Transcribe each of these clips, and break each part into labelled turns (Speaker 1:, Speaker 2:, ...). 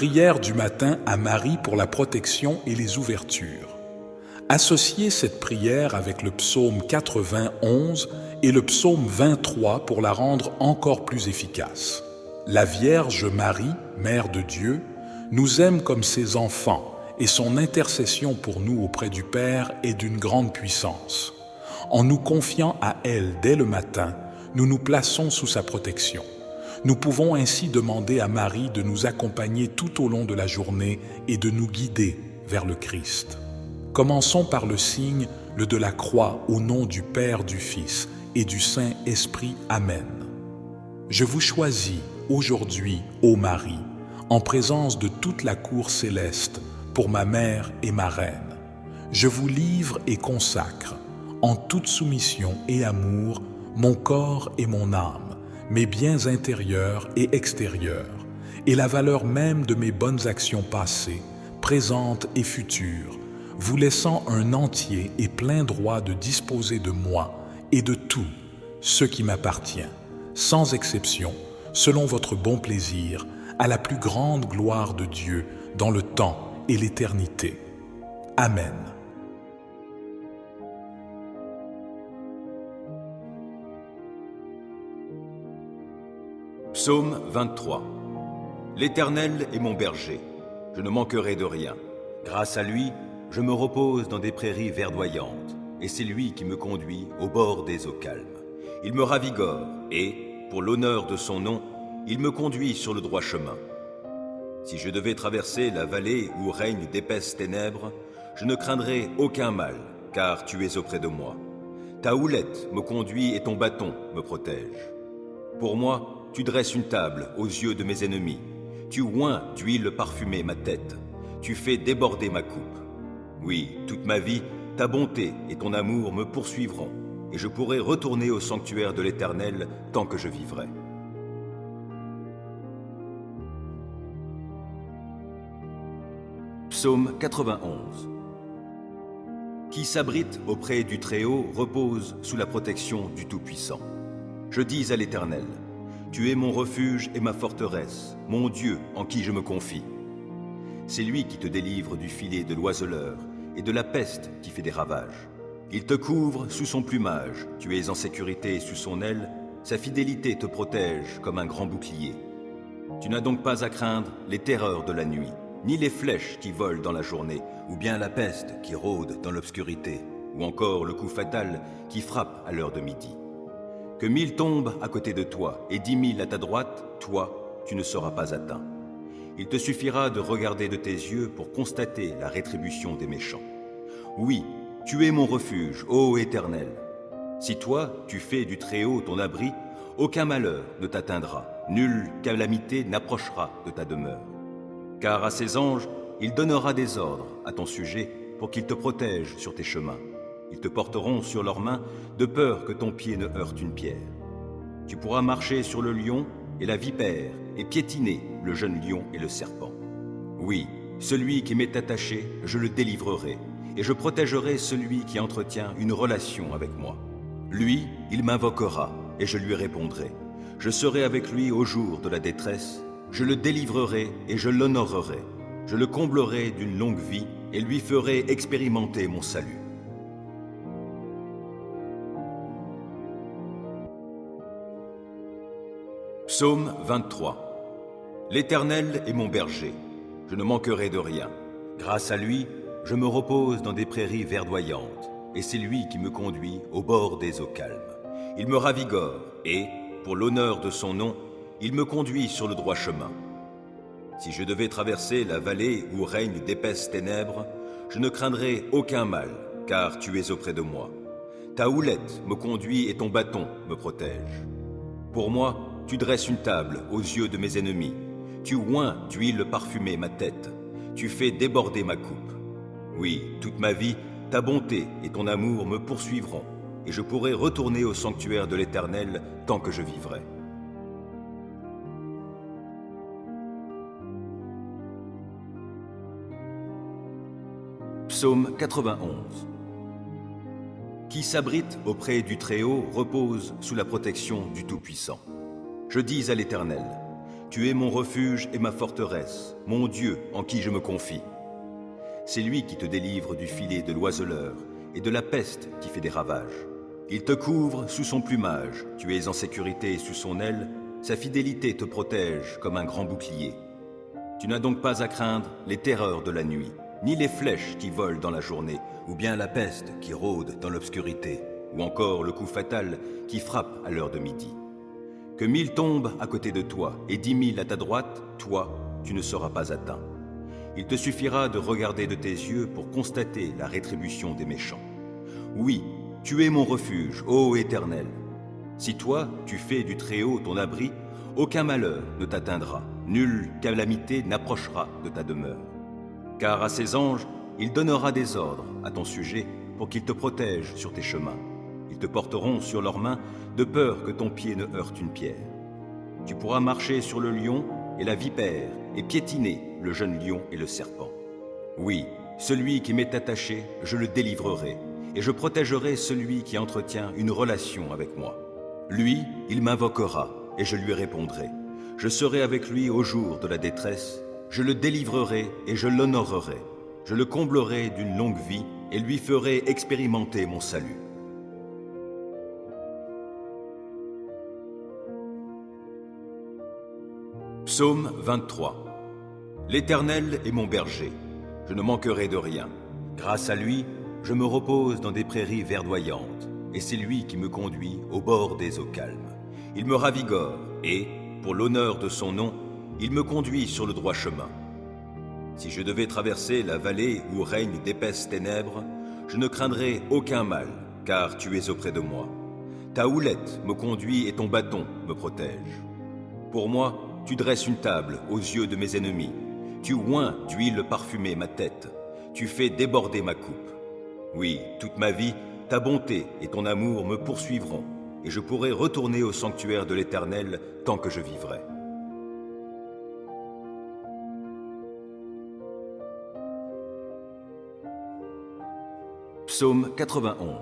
Speaker 1: Prière du matin à Marie pour la protection et les ouvertures. Associez cette prière avec le psaume 91 et le psaume 23 pour la rendre encore plus efficace. La Vierge Marie, Mère de Dieu, nous aime comme ses enfants et son intercession pour nous auprès du Père est d'une grande puissance. En nous confiant à elle dès le matin, nous nous plaçons sous sa protection. Nous pouvons ainsi demander à Marie de nous accompagner tout au long de la journée et de nous guider vers le Christ. Commençons par le signe, le de la croix, au nom du Père, du Fils et du Saint-Esprit. Amen. Je vous choisis aujourd'hui, ô Marie, en présence de toute la cour céleste, pour ma mère et ma reine. Je vous livre et consacre, en toute soumission et amour, mon corps et mon âme, mes biens intérieurs et extérieurs, et la valeur même de mes bonnes actions passées, présentes et futures, vous laissant un entier et plein droit de disposer de moi et de tout ce qui m'appartient, sans exception, selon votre bon plaisir, à la plus grande gloire de Dieu dans le temps et l'éternité. Amen.
Speaker 2: Psaume 23. L'Éternel est mon berger, je ne manquerai de rien. Grâce à lui, je me repose dans des prairies verdoyantes, et c'est lui qui me conduit au bord des eaux calmes. Il me ravigore, et, pour l'honneur de son nom, il me conduit sur le droit chemin. Si je devais traverser la vallée où règnent d'épaisses ténèbres, je ne craindrai aucun mal, car tu es auprès de moi. Ta houlette me conduit et ton bâton me protège. Pour moi, tu dresses une table aux yeux de mes ennemis. Tu oins d'huile parfumée ma tête. Tu fais déborder ma coupe. Oui, toute ma vie, ta bonté et ton amour me poursuivront, et je pourrai retourner au sanctuaire de l'Éternel tant que je vivrai. Psaume 91. Qui s'abrite auprès du Très-Haut repose sous la protection du Tout-Puissant. Je dis à l'Éternel, tu es mon refuge et ma forteresse, mon Dieu en qui je me confie. C'est lui qui te délivre du filet de l'oiseleur et de la peste qui fait des ravages. Il te couvre sous son plumage, tu es en sécurité sous son aile, sa fidélité te protège comme un grand bouclier. Tu n'as donc pas à craindre les terreurs de la nuit, ni les flèches qui volent dans la journée, ou bien la peste qui rôde dans l'obscurité, ou encore le coup fatal qui frappe à l'heure de midi. Que 1000 tombent à côté de toi et 10 000 à ta droite, toi, tu ne seras pas atteint. Il te suffira de regarder de tes yeux pour constater la rétribution des méchants. Oui, tu es mon refuge, ô Éternel. Si toi, tu fais du Très-Haut ton abri, aucun malheur ne t'atteindra, nulle calamité n'approchera de ta demeure. Car à ses anges, il donnera des ordres à ton sujet pour qu'ils te protègent sur tes chemins. Ils te porteront sur leurs mains de peur que ton pied ne heurte une pierre. Tu pourras marcher sur le lion et la vipère et piétiner le jeune lion et le serpent. Oui, celui qui m'est attaché, je le délivrerai et je protégerai celui qui entretient une relation avec moi. Lui, il m'invoquera et je lui répondrai. Je serai avec lui au jour de la détresse, je le délivrerai et je l'honorerai. Je le comblerai d'une longue vie et lui ferai expérimenter mon salut. Psaume 23. L'Éternel est mon berger, je ne manquerai de rien. Grâce à lui, je me repose dans des prairies verdoyantes, et c'est lui qui me conduit au bord des eaux calmes. Il me ravigore, et, pour l'honneur de son nom, il me conduit sur le droit chemin. Si je devais traverser la vallée où règnent d'épaisses ténèbres, je ne craindrai aucun mal, car tu es auprès de moi. Ta houlette me conduit et ton bâton me protège. Pour moi, tu dresses une table aux yeux de mes ennemis. Tu oins d'huile parfumée ma tête. Tu fais déborder ma coupe. Oui, toute ma vie, ta bonté et ton amour me poursuivront, et je pourrai retourner au sanctuaire de l'Éternel tant que je vivrai. Psaume 91. Qui s'abrite auprès du Très-Haut repose sous la protection du Tout-Puissant. Je dis à l'Éternel, Tu es mon refuge et ma forteresse, mon Dieu en qui je me confie. C'est lui qui te délivre du filet de l'oiseleur et de la peste qui fait des ravages. Il te couvre sous son plumage, tu es en sécurité sous son aile, sa fidélité te protège comme un grand bouclier. Tu n'as donc pas à craindre les terreurs de la nuit, ni les flèches qui volent dans la journée, ou bien la peste qui rôde dans l'obscurité, ou encore le coup fatal qui frappe à l'heure de midi. Que 1000 tombent à côté de toi et 10 000 à ta droite, toi, tu ne seras pas atteint. Il te suffira de regarder de tes yeux pour constater la rétribution des méchants. Oui, tu es mon refuge, ô Éternel. Si toi, tu fais du Très-Haut ton abri, aucun malheur ne t'atteindra, nulle calamité n'approchera de ta demeure. Car à ses anges, il donnera des ordres à ton sujet pour qu'ils te protègent sur tes chemins. Ils te porteront sur leurs mains de peur que ton pied ne heurte une pierre. Tu pourras marcher sur le lion et la vipère et piétiner le jeune lion et le serpent. Oui, celui qui m'est attaché, je le délivrerai, et je protégerai celui qui entretient une relation avec moi. Lui, il m'invoquera, et je lui répondrai. Je serai avec lui au jour de la détresse, je le délivrerai et je l'honorerai. Je le comblerai d'une longue vie et lui ferai expérimenter mon salut. Psaume 23. L'Éternel est mon berger, je ne manquerai de rien. Grâce à lui, je me repose dans des prairies verdoyantes, et c'est lui qui me conduit au bord des eaux calmes. Il me ravigore, et, pour l'honneur de son nom, il me conduit sur le droit chemin. Si je devais traverser la vallée où règnent d'épaisses ténèbres, je ne craindrai aucun mal, car tu es auprès de moi. Ta houlette me conduit et ton bâton me protège. Pour moi, tu dresses une table aux yeux de mes ennemis. Tu oins d'huile parfumée ma tête. Tu fais déborder ma coupe. Oui, toute ma vie, ta bonté et ton amour me poursuivront, et je pourrai retourner au sanctuaire de l'Éternel tant que je vivrai. Psaume 91.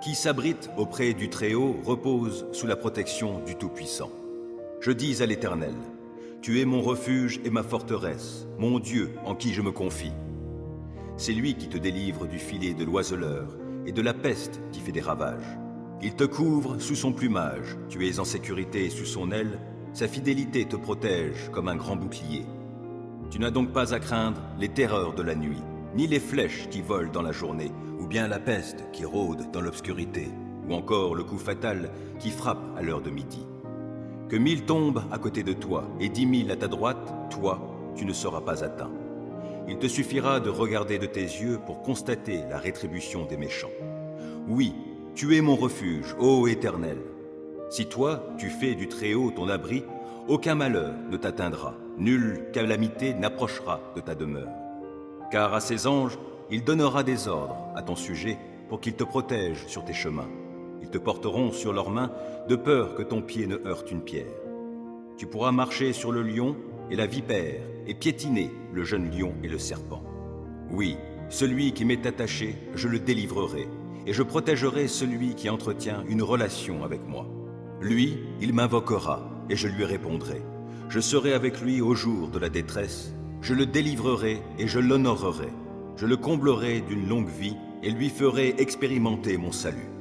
Speaker 2: Qui s'abrite auprès du Très-Haut repose sous la protection du Tout-Puissant. Je dis à l'Éternel, tu es mon refuge et ma forteresse, mon Dieu en qui je me confie. C'est lui qui te délivre du filet de l'oiseleur et de la peste qui fait des ravages. Il te couvre sous son plumage, tu es en sécurité sous son aile, sa fidélité te protège comme un grand bouclier. Tu n'as donc pas à craindre les terreurs de la nuit, ni les flèches qui volent dans la journée, ou bien la peste qui rôde dans l'obscurité, ou encore le coup fatal qui frappe à l'heure de midi. Que 1000 tombent à côté de toi et 10 000 à ta droite, toi, tu ne seras pas atteint. Il te suffira de regarder de tes yeux pour constater la rétribution des méchants. Oui, tu es mon refuge, ô Éternel. Si toi, tu fais du Très-Haut ton abri, aucun malheur ne t'atteindra, nulle calamité n'approchera de ta demeure. Car à ses anges, il donnera des ordres à ton sujet pour qu'ils te protègent sur tes chemins. Ils te porteront sur leurs mains de peur que ton pied ne heurte une pierre. Tu pourras marcher sur le lion et la vipère et piétiner le jeune lion et le serpent. Oui, celui qui m'est attaché, je le délivrerai, et je protégerai celui qui entretient une relation avec moi. Lui, il m'invoquera, et je lui répondrai. Je serai avec lui au jour de la détresse, je le délivrerai et je l'honorerai. Je le comblerai d'une longue vie et lui ferai expérimenter mon salut.